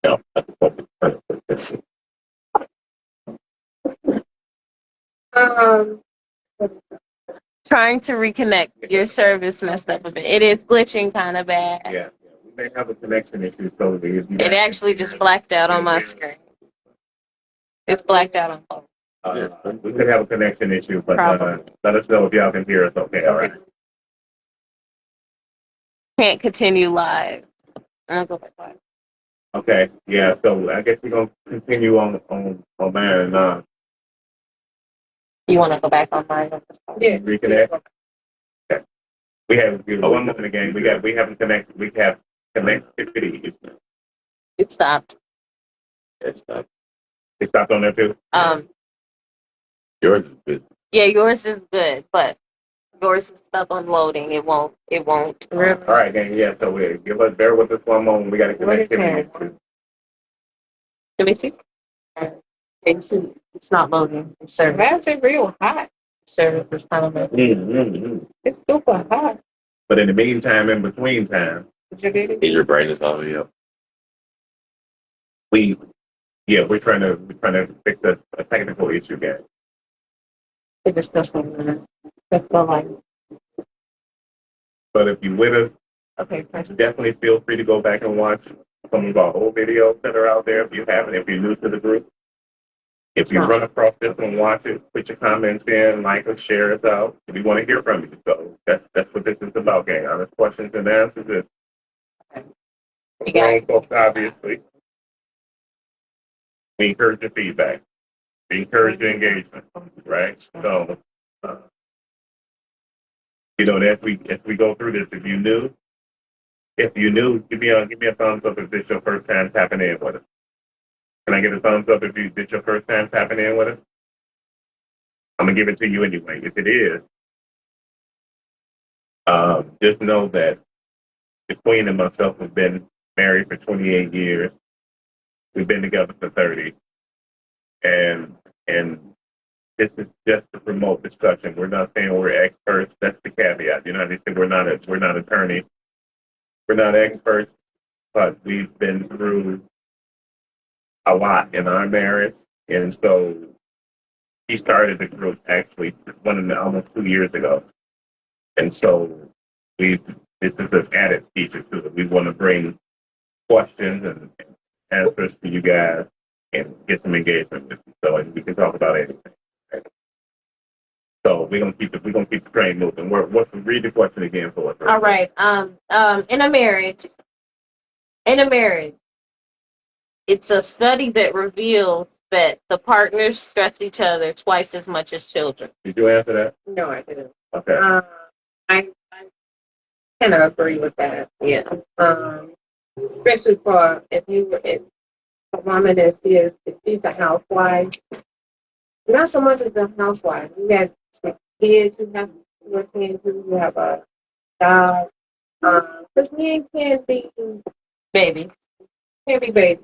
No. Um, Trying to reconnect. Your service messed up a bit. It is glitching kind of bad. Yeah, we may have a connection issue, so if you It guys- actually just blacked out on my screen. It's blacked out on both. We could have a connection issue, but Probably. let us know if y'all can hear us okay, all right? Can't continue live. I'll go back live. Okay, yeah, so I guess we're gonna continue on there and You want to go back on mine? yeah. reconnect. We have one moment again. We haven't connected. We have connectivity. It stopped. It's not It stopped on there too. yours is good. Yeah, yours is good, but yours is stuck on loading. It won't. Really? All right, then yeah. So we bear with us one moment. We got a What is connectivity that? issue. Let me see. It's not loading. Your service. That's it real hot. Service is kind of loading. It's super hot. But in the meantime, in between time, Did you get it? And your brain is already up. we're trying to fix a technical issue again. It is still something. That's still like But if you with us, okay. Press. definitely feel free to go back and watch some of our old videos that are out there if you haven't, if you're new to the group. If you run across this one, watch it, put your comments in, like us, share us out. We want to hear from you. So that's what this is about, gang. Honest questions and answers. You got Wrong it. folks, obviously. We encourage your feedback. We encourage your engagement, right? So, as we go through this, if you new, give me a thumbs up if this your first time tapping in with us. Can I get a thumbs up if this your first time tapping in with us? I'm gonna give it to you anyway. If it is, just know that the Queen and myself have been married for 28 years. We've been together for 30, and this is just to promote discussion. We're not saying we're experts. That's the caveat. You know how they say we're not attorneys. We're not experts, but we've been through a lot in our marriage, and so he started the group actually almost 2 years ago, and so this is an added feature to it. We want to bring questions and answers to you guys and get some engagement with you, so and we can talk about anything. So we're gonna keep the train moving. Read the question again for us. All right. In a marriage, it's a study that reveals that the partners stress each other twice as much as children. Did you answer that? No, I didn't. Okay. I kind of agree with that. Yeah. Especially for if a woman if she's a housewife, not so much as a housewife. You have kids, you have to attend to, you have a job. Because men can be Baby. babies.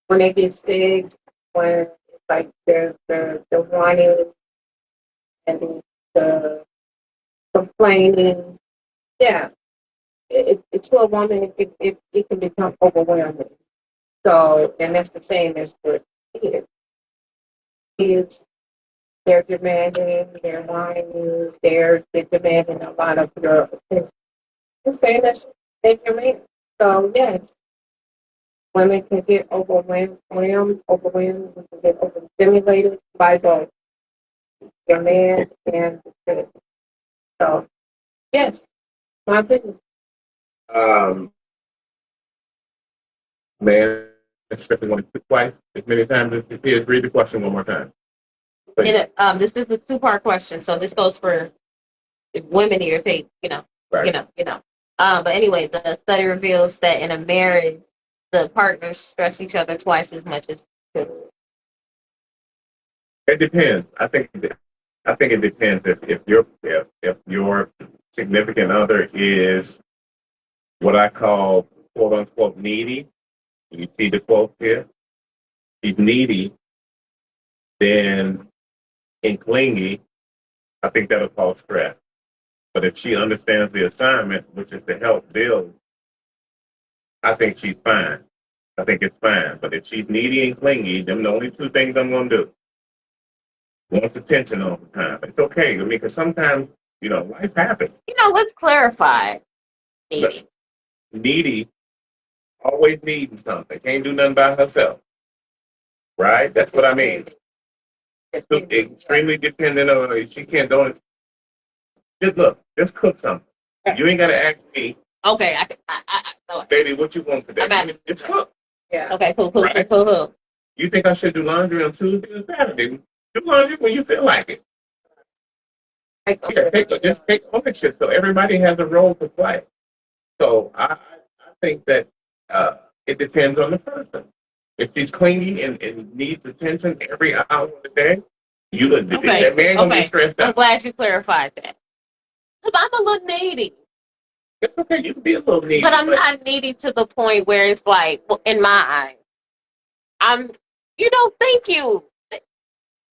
When they get sick, when it's like the whining and the complaining, yeah, it's to a woman it can become overwhelming. So, and that's the same as with kids. Kids, they're demanding, they're whining, they're demanding a lot of your attention. The same as your man. So, yes, women can get overwhelmed, we can get overstimulated by both your man and the kid. So, yes, my business. Man, especially want to twice as many times as it is. Read the question one more time. Please. And this is a two-part question, so this goes for women here, Right. But anyway, the study reveals that in a marriage, the partners stress each other twice as much as children. It depends. I think it depends if your significant other is what I call quote unquote needy. You see the quote here. He's needy, then and clingy. I think that'll cause stress. But if she understands the assignment, which is to help build I think she's fine. I think it's fine. But if she's needy and clingy, them the only two things I'm gonna do. Wants attention all the time. It's okay. I mean, because sometimes, life happens. Let's clarify. Needy. Needy, always needing something. Can't do nothing by herself. Right? That's what I mean. Extremely dependent on her. She can't do it. Just cook something. You ain't gotta ask me, Okay, go baby, what you want today. Okay. Just cook. Yeah. Okay, cool. Right. You think I should do laundry on Tuesday and Saturday? Do laundry when you feel like it. Yeah, just take ownership. So everybody has a role to play. So I think that it depends on the person. If she's clingy and needs attention every hour of the day, that man gonna be stressed I'm out. glad you clarified that. Because I'm a little needy. It's okay, you can be a little needy. But I'm not needy to the point where it's like, well, in my eyes, thank you.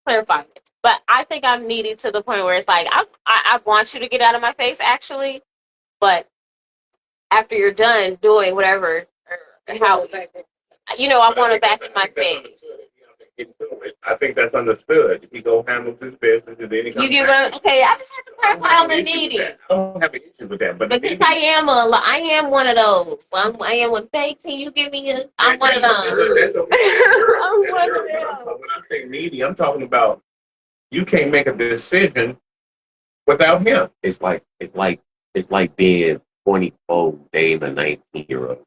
Clarify it. But I think I'm needy to the point where it's like, I want you to get out of my face, actually. But after you're done doing whatever, or how, I want it back in my face. I think that's understood. He go handles his business and then he comes You get back. okay, I just have to clarify on the needy. I don't have an issue with that. But Because I am one of those. I am one. Thanks, can you give me I'm one of those. That's okay. I'm one of them. When I say needy, I'm talking about you can't make a decision without him. It's like being 24 dating a 19-year-old.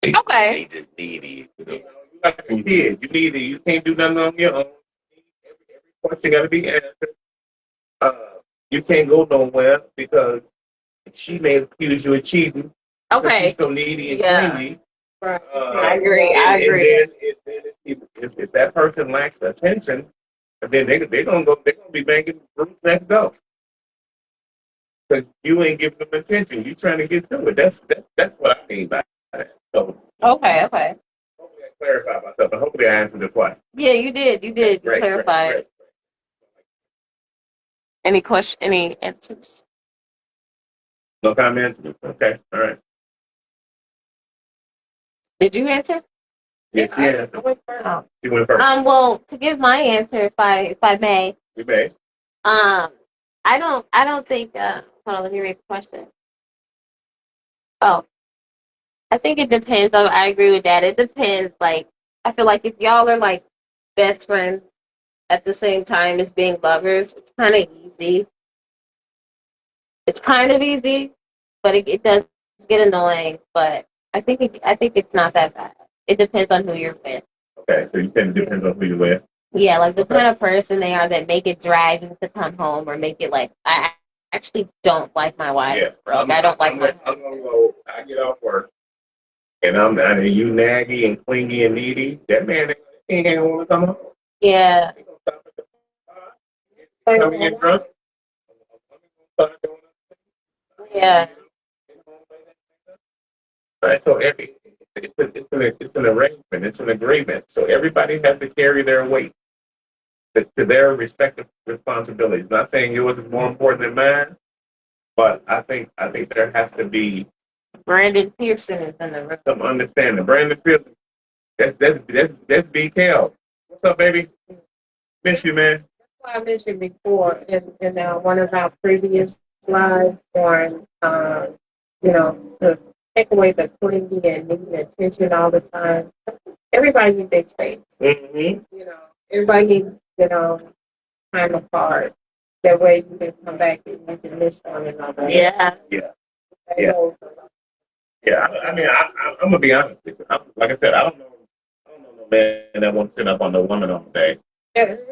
Okay. They just needy. You like a kid. You can't do nothing on your own. Every question got to be answered. You can't go nowhere because she may accuse you of cheating. Okay. She's so needy and clingy. Right. I agree. And then if that person lacks attention, then they're gonna be making groups next door. Because you ain't giving them attention. You trying to get to it. That's what I mean by that. So Okay. hopefully I clarified myself, and hopefully I answered the question. Yeah, you did. You did. You Great, clarified. great. Any answers? No comments? Okay, all right. Did you answer? Yes, she answered. Oh. She went first. Well, to give my answer, if I may, You may. I don't think. Hold on, let me read the question. Oh, I think it depends. I agree with that. It depends. Like, I feel like if y'all are like best friends at the same time as being lovers, it's kind of easy. It's kind of easy, but it does get annoying. But I think it's not that bad. It depends on who you're with. Okay, so you said it depends on who you're with. Yeah, like the kind of person they are that make it dragging to come home or make it like I actually don't like my wife. Yeah. Like, I don't like my I'm gonna go. I get off work, and you naggy and clingy and needy. That man ain't gonna want to come home. yeah. He gonna stop at the bar. Come get drunk. Yeah. Right. So it's an arrangement. It's an agreement. So everybody has to carry their weight to their respective responsibilities. Not saying yours is more important than mine, but I think there has to be Brandon Pearson is in the room. some understanding. Brandon Pearson, that's BKL. What's up, baby? Miss you, man. I mentioned before in one of our previous lives on, to take away the clingy and needing attention all the time. Everybody needs their space. Mm-hmm. Everybody needs, time apart. That way you can come back and you can miss one another. Yeah. Yeah. I mean, I'm gonna be honest with you. Like I said, I don't know no man that wants to sit up on no woman all day.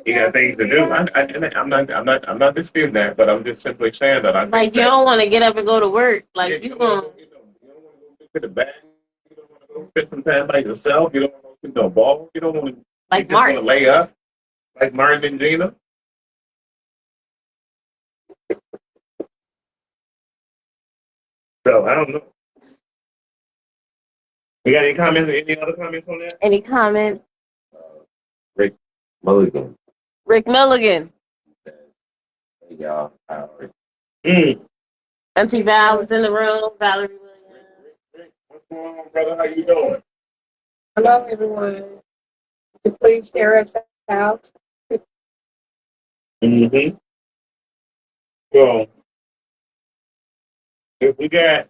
He got things to do. I'm not disputing that, but I'm just simply saying that Like you don't want to get up and go to work. Like you going. You don't want to go to the back. You don't want to go spend some time by yourself. You don't want to go to no ball. You don't want to. Like you just want to Martin. lay up, like Martin and Gina. So I don't know. You got any comments? Any other comments on that? Any comments? Rick Mulligan. Rick Milligan. Hey, y'all. Mm. Auntie Val is in the room. Valerie Williams. brother. How you doing? Hello, everyone. Would you please share us out? Mm-hmm. So if we got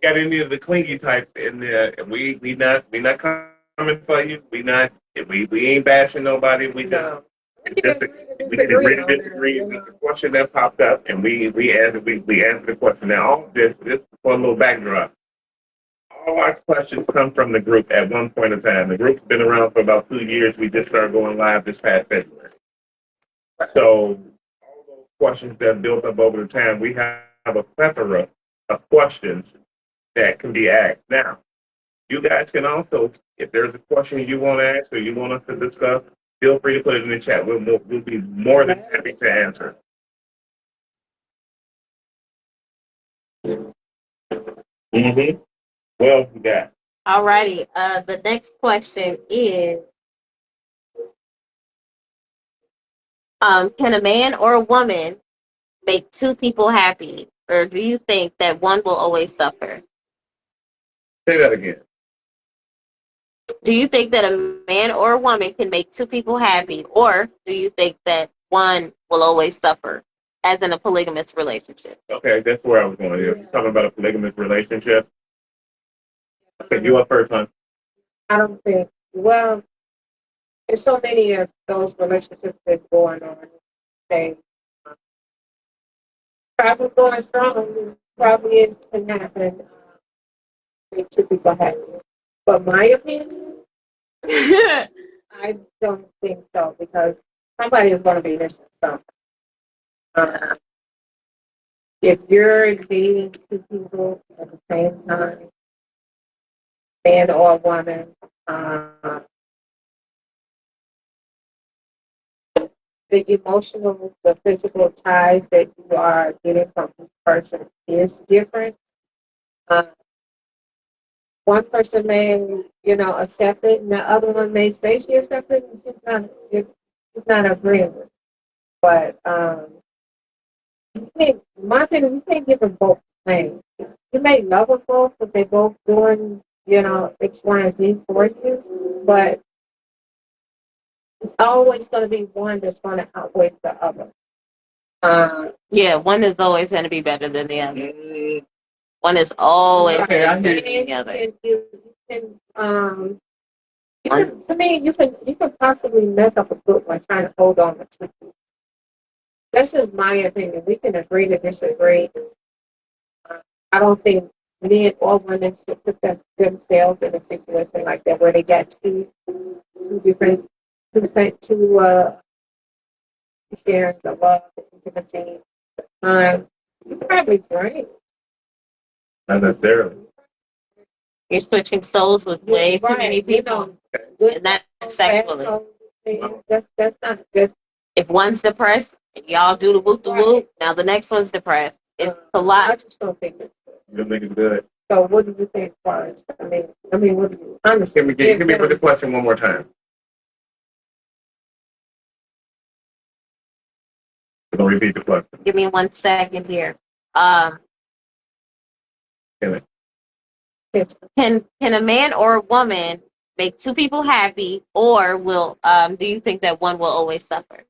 any of the clingy types in there, we not coming for you. We ain't bashing nobody. We just No. We can just agree to we can agree to on that, disagree. you It's know. just a question that popped up, and we answer the question. Now, all this for a little backdrop. All our questions come from the group at one point in time. The group's been around for about 2 years. We just started going live this past February. So all those questions that built up over the time, we have a plethora of questions that can be asked. Now, you guys can also, if there's a question you want to ask or you want us to discuss, feel free to put it in the chat. We'll be more than happy to answer. Mm-hmm. Well, we got. Alrighty. The next question is, can a man or a woman make two people happy, or do you think that one will always suffer? Say that again. Do you think that a man or a woman can make two people happy, or do you think that one will always suffer, as in a polygamous relationship? Okay, that's where I was going. You're talking about a polygamous relationship. Okay, you up first, hon. I don't think, well, there's so many of those relationships that's going on. They probably going strong, probably is can happen. Make two people happy. But my opinion, I don't think so because somebody is going to be missing something. Uh, if you're dating two people at the same time, man or woman, the emotional, the physical ties that you are getting from each person is different. Uh, one person may, accept it, and the other one may say she accepts it, and she's not agreeing with it. But you can't, in my opinion, you can't give them both things. You may love them both, but they both doing, X, Y, and Z for you, but it's always going to be one that's going to outweigh the other. Yeah, one is always going to be better than the other. One is always Okay, going I to be hear better than the other. To me, you can possibly mess up a good one trying to hold on to two. That's just my opinion. We can agree to disagree. I don't think men or women should put themselves in a situation like that where they got two different two sharing the love, the intimacy, the time. You probably drink. Not necessarily. You're switching souls with way too many Right, people, and that's sexually. That's not good. If one's depressed, and y'all do the whoop the whoop, now the next one's depressed. It's a I lot. just don't think it's good. You don't think it's good? So what did you think was? I mean, what do you understand? Give me the question one more time. Don't repeat the question. Give me 1 second here. Can Can a man or a woman make two people happy, or will do you think that one will always suffer?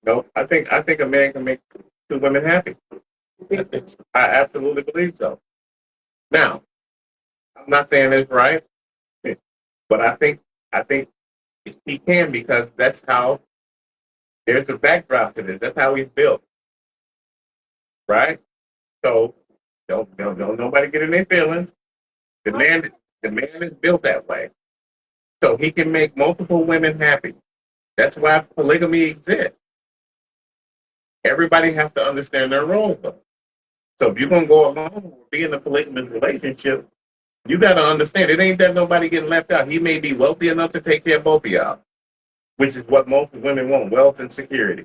No, I think a man can make two women happy. I absolutely believe so. Now, I'm not saying it's right, but I think he can because that's how. There's a backdrop to this. That's how he's built, right? So don't nobody get in their feelings. The man is built that way, so he can make multiple women happy. That's why polygamy exists. Everybody has to understand their role, though. So if you're gonna go along or be in a polygamous relationship, you gotta understand it ain't that nobody getting left out. He may be wealthy enough to take care of both of y'all, which is what most women want: wealth and security,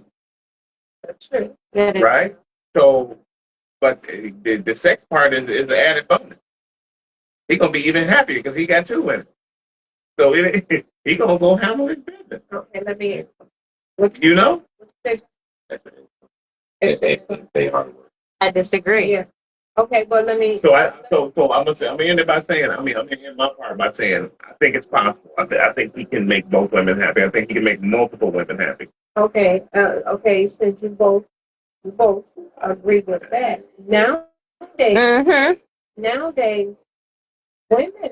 That's true. right? So, but the sex part is an added bonus. He gonna be even happier because he got two women. So he gonna go handle his business. Okay, let me. You know? What's They hard work. I disagree. Yeah. Okay, but let me. So I'm gonna say, I'm gonna end it by saying, I'm gonna end my part by saying, I think it's possible. I think he can make both women happy. I think he can make multiple women happy. Okay, okay, since you both agree with that. Mm-hmm. Nowadays, women,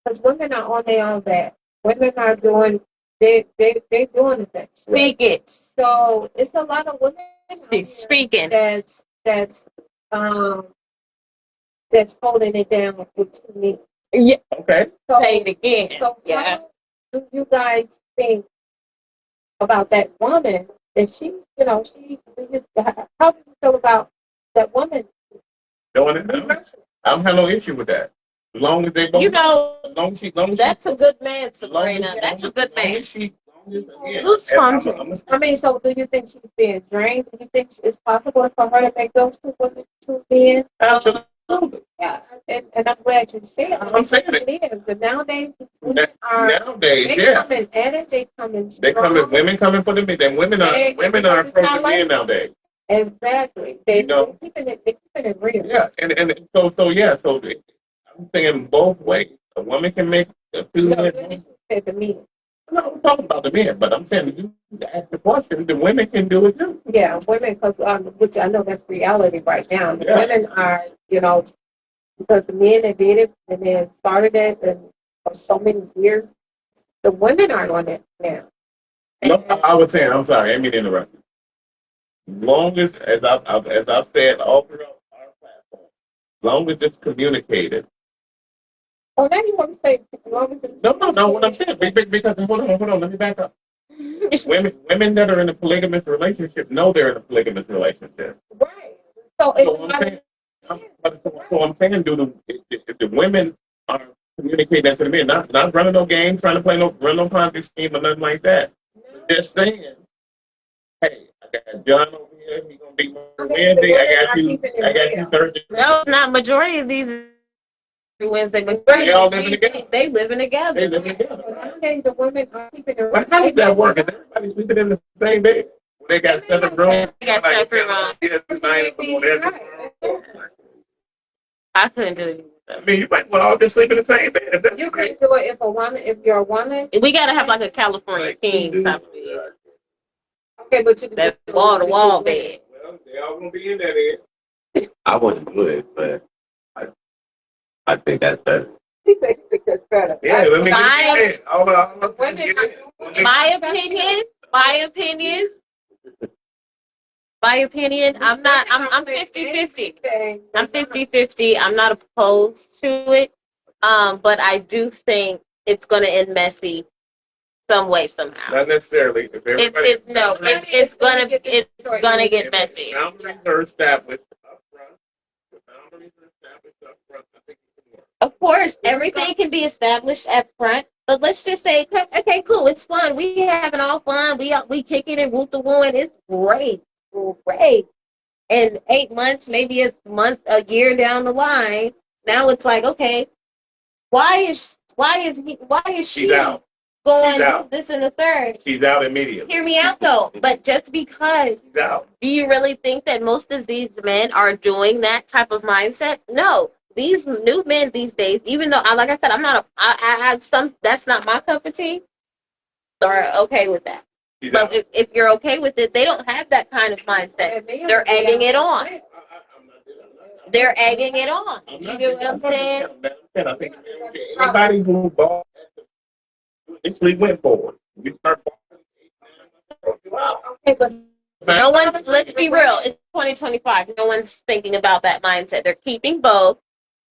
because women are on their own back. Women are doing, they're doing the things. Speak it. So it's a lot of women out here She's speaking. um that's holding it down with me. Yeah. Okay. So, Say it again. so Yeah. how do you guys think about that woman that she, how do you feel about that woman? Doing it now. I don't have no issue with that. As long as they both, You know, as long as she, that's a good man, as long as- Sabrina. That's a good as long man. as she, again, Who's I'm sponsoring? I mean, so do you think she's being drained? Do you think it's possible for her to make those two women two men? absolutely. Yeah, and I'm glad you said it. I'm saying it. It is, but nowadays, these women are, Nowadays, they yeah. coming at it, they coming They coming, strong. women coming for the men. Then women are approaching men nowadays. Exactly. They, You know? they're keeping it real. Yeah, and so yeah, so I'm saying both ways. A woman can make a two No, men. really, she said to me. I'm not talking about the men, but I'm saying you ask the question, the women can do it too. Yeah, women, because which I know that's reality right now. The Yeah. women are, because the men that did it and then started it and for so many years, the women are on it now. No, I was saying, I'm sorry, I didn't mean to interrupt you. Long as I've said all throughout our platform, long as it's communicated. Oh, now you want to say as long as it's No. What I'm saying, because hold on, let me back up. Women that are in a polygamous relationship know they're in a polygamous relationship. right. So So I'm saying, I'm saying, if the women are communicating that to the men, not running no game, trying to run no Ponzi scheme or nothing like that. Just saying, hey, I got John over here. He's gonna be my Wednesday. I got you Thursday. No, it's not. Majority of these Wednesday, but They all living together. they living together. They living together. nowadays the women are keeping it But how does that work? Is everybody sleeping in the same bed? They got separate rooms. They got separate rooms. Yes, tonight, tomorrow. I couldn't do it. I mean, you might well all just sleep in the same bed. That's You great. can do it if you're a woman. We gotta have like a California king type of deal. Okay, but you can That do wall to wall bed. Well, they all gonna be in that bed. I wouldn't do it, but I think that's better. He said he think that's better. Yeah, let me My- get it. All the Women My opinion, I'm 50-50. I'm 50-50. I'm not opposed to it. But I do think it's gonna end messy some way, somehow. Not necessarily. If everybody, It's gonna get messy. boundaries are established up front. The boundaries are established up front. I think it can work. Of course, everything can be established up front, but let's just say, okay, cool, it's fun. We having all fun. We kicking it, whoop the woo, and it's great. And 8 months, maybe a year down the line, now it's like, okay, why is she She's out. going She's out. this and the third? She's out immediately. Hear me out though, but just because, She's out. do you really think that most of these men are doing that type of mindset? No. These new men these days, even though, like I said, that's not my cup of tea, are okay with that. She's But out. if you're okay with it, they don't have that kind of mindset. They're egging it on. They're egging it on. You get what I'm saying? I think anybody who bought, initially went forward. You start Okay, but No one, let's be real, it's 2025. No one's thinking about that mindset. They're keeping both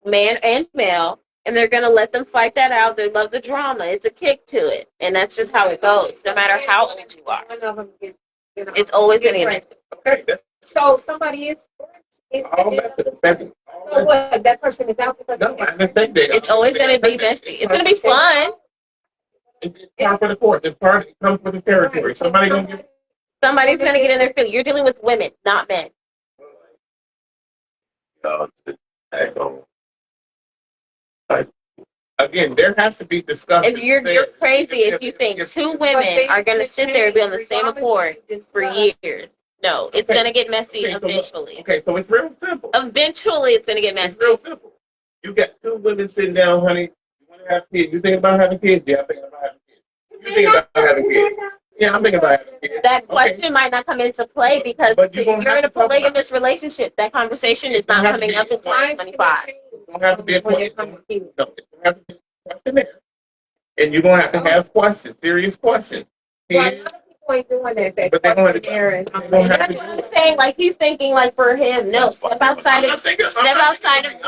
man and female, and they're going to let them fight that out. They love the drama. It's a kick to it. And that's just how it goes, no matter how old you are. one of them gets, It's always going to be messy. Okay, that's so somebody is. all messy. So what? That person is out because No, I understand that. It's always going to be messy. It's going to be fun. It's part for the course. It's part. It comes with the territory. Somebody gonna get. Somebody's going to get in their feelings. You're dealing with women, not men. Just act on. Again, there has to be discussion. If you're crazy if you think two women are going to sit there and be on the same accord for years. No, it's Okay. gonna get messy Okay, so look. eventually. Okay, so it's real simple. Eventually, it's gonna get It's messy. real simple. You got two women sitting down, honey. You want to have kids? You think about having kids? Yeah, I'm thinking about having kids. You think about having kids? Yeah, I'm thinking about having kids. That Okay. question might not come into play because But you're you're gonna have in a to talk about polygamous relationship. That conversation is not coming up in 2025. It's gonna have to be a When it question. comes to kids. No, it's gonna have to be a question there. And you're gonna have to have questions, serious questions. Well, a Kids, lot of people ain't doing that. That But they're gonna- questionnaire and they're gonna And have that's to what do I'm it. saying. Like he's thinking, like for him, no, step outside I'm of thinking-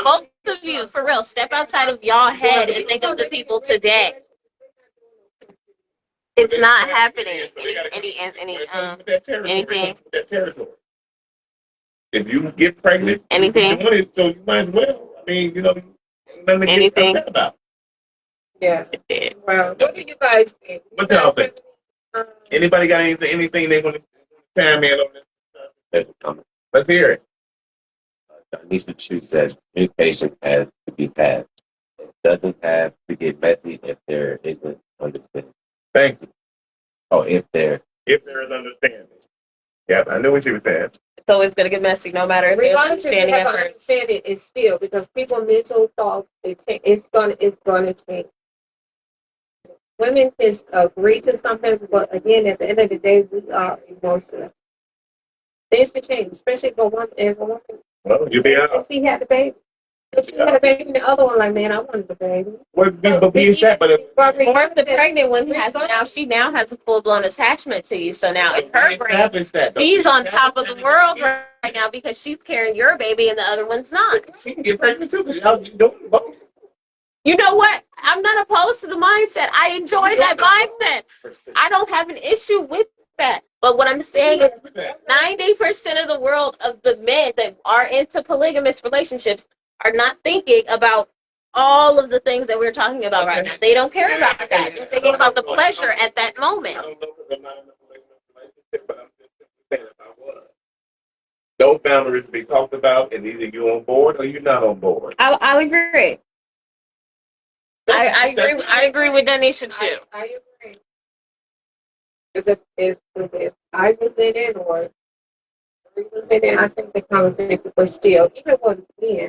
both of you, for real. Step outside of y'all head and think of the people today. It's not happening. Anything? If you get pregnant, Anything? you want it, so you might as well. I mean, you know, nothing to get Anything? upset about. Yeah. Well, what do you guys think? What y'all think? Anybody got anything they want to chime in on this? There's a comment. Let's hear it. Nisha Chu says communication has to be had. It doesn't have to get messy if there isn't understanding. Thank you. Oh, if there. If there is understanding. Yeah, I knew what you were saying. So it's gonna get messy no matter if there's Regardless if you understanding have at an first. understanding, it's still because people mental thoughts, it's gonna change. Women can agree to something, but again, at the end of the day, we are emotional. Things can change, especially for one. If a woman, Well, you be if out. she had the baby, if she had a baby, and the other one like, man, I wanted the baby. What be that? But if Or if the pregnant one she now has a full blown attachment to you. So now in her brain, establish that, though. she's on top of the world right now because she's carrying your baby and the other one's not. She can get pregnant too. Because y'all doing both. You know what? I'm not opposed to the mindset. I enjoy that mindset. I don't have an issue with that. But what I'm saying is 90% of the world of the men that are into polygamous relationships are not thinking about all of the things that we're talking about right now. They don't care about that. They're thinking about the pleasure at that moment. I don't know because I'm not in a relationship, but I'm just saying if I was. Those boundaries be talked about, and either you're on board or you're not on board. I'll agree. I agree with Danisha too. I agree. If I was in it or we was in it, I think the conversation was still, even with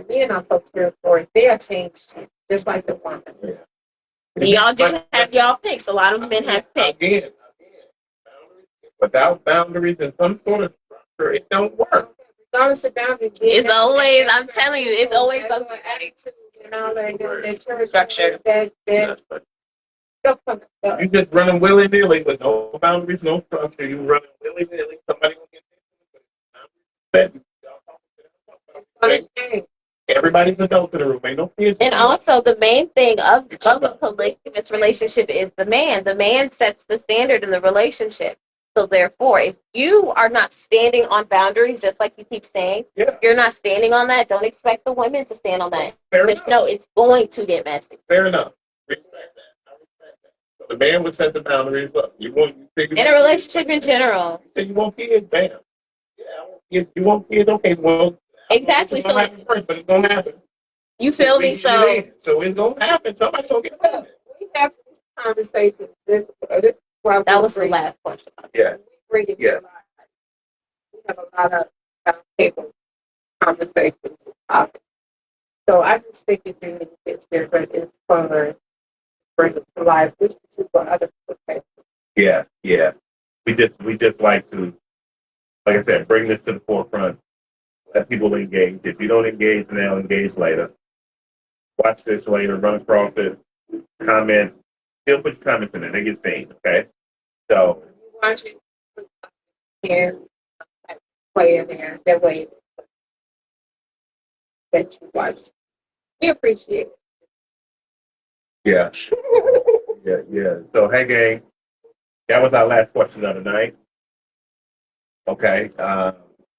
men are so territory, they are changed just like the woman. Y'all do have y'all picks. A lot of men have picks. Again, without boundaries and some sort of structure, it don't work. Regardless of boundaries, It's always, I'm telling you, it's always that's something. what attitude and all that church Structure. that stuff from You just running willy nilly with no boundaries, no structure. You running willy nilly. Somebody gonna get change. Everybody's adults in the room. Ain't no kids. And also, the main thing of a polygamous relationship is the man. The man sets the standard in the relationship. So therefore, if you are not standing on boundaries, just like you keep saying, Yeah. if you're not standing on that, don't expect the women to stand on that. Fair Just enough. know it's going to get messy. Fair enough. Respect that. I respect that. So the man would set the boundaries up. You want In a relationship in general. You say you want kids, bam. Yeah, I want kids. You want kids, okay. Well, Exactly. it's gonna happen first, but it's gonna happen. You feel me? So So it's gonna happen. Somebody's gonna get pregnant. We have this conversation. This is why that was the last question. Yeah. bring it Yeah. to life. We have a lot of table conversations. So I just think it's different. It's fun to bring it to life. This is what other people say. Yeah, yeah. We just like to, like I said, bring this to the forefront. Let people engage. If you don't engage now, engage later. Watch this later. Run across it. Comment. Still put your comments in there. They get seen. Okay. So You watch it and play in there that way that you watch. We appreciate it. yeah, yeah. So hey, gang, that was our last question of the night. Okay.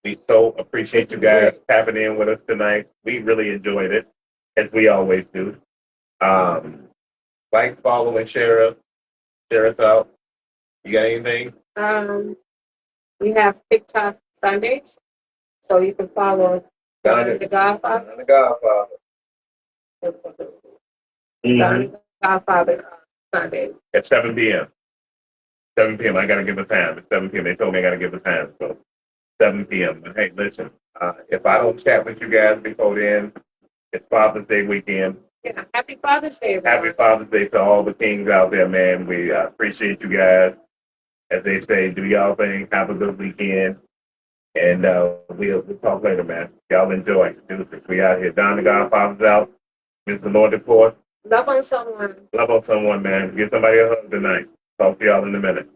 We so appreciate you guys tapping in with us tonight. We really enjoyed it, as we always do. Like, follow, and share us. Share us out. You got anything? We have TikTok Sundays, so you can follow Got it. The Godfather. The Godfather. The Godfather Sunday. At 7 p.m. 7 p.m. I gotta give a time. It's 7 p.m. They told me I gotta give a time. So 7 p.m. But hey, listen, if I don't chat with you guys before then, it's Father's Day weekend. Yeah, happy Father's Day, everyone. Happy Father's Day to all the kings out there, man. We appreciate you guys. As they say, do y'all thing. Have a good weekend. And we'll talk later, man. Y'all enjoy. We out here. Don the Godfather's out. Mr. Lord Report. Love on someone. Love on someone, man. Give somebody a hug tonight. Talk to y'all in a minute.